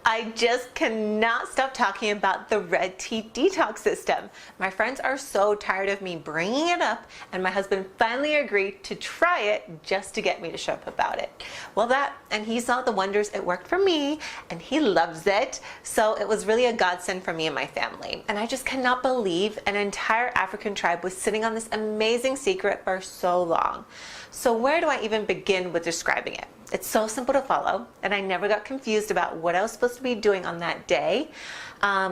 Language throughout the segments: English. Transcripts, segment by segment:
I just cannot stop talking about the Red Tea Detox system. My friends are so tired of me bringing it up, and my husband finally agreed to try it just to get me to shut up about it. Well, and he saw the wonders it worked for me, and he loves it. So it was really a godsend for me and my family. And I just cannot believe an entire African tribe was sitting on this amazing secret for so long. So where do I even begin with describing it? It's so simple to follow, and I never got confused about what I was supposed to be doing on that day.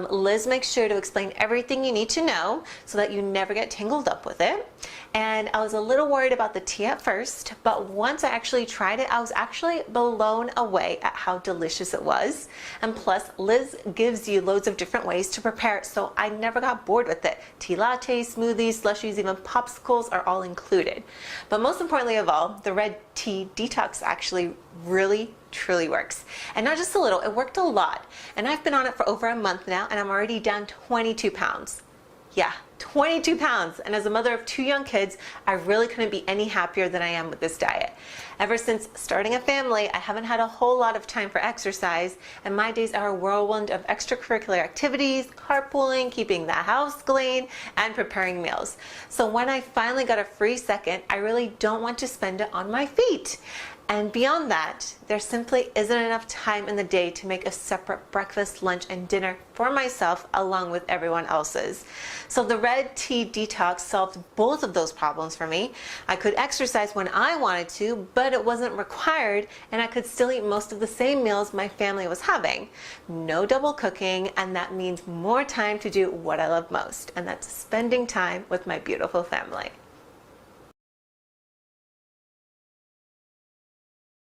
Liz makes sure to explain everything you need to know so that you never get tangled up with it. And I was a little worried about the tea at first, but once I actually tried it, I was actually blown away at how delicious it was. And plus, Liz gives you loads of different ways to prepare it, so I never got bored with it. Tea lattes, smoothies, slushies, even popsicles are all included. But most importantly of all, the Red Tea Detox actually really truly works. And not just a little, it worked a lot. And I've been on it for over a month now, and I'm already down 22 pounds. Yeah, 22 pounds. And as a mother of 2 young kids, I really couldn't be any happier than I am with this diet. Ever since starting a family, I haven't had a whole lot of time for exercise, and my days are a whirlwind of extracurricular activities, carpooling, keeping the house clean, and preparing meals. So when I finally got a free second, I really don't want to spend it on my feet. And beyond that, there simply isn't enough time in the day to make a separate breakfast, lunch, and dinner for myself along with everyone else's. So the Red Tea Detox solved both of those problems for me. I could exercise when I wanted to, but it wasn't required, and I could still eat most of the same meals my family was having. No double cooking, and that means more time to do what I love most, and that's spending time with my beautiful family.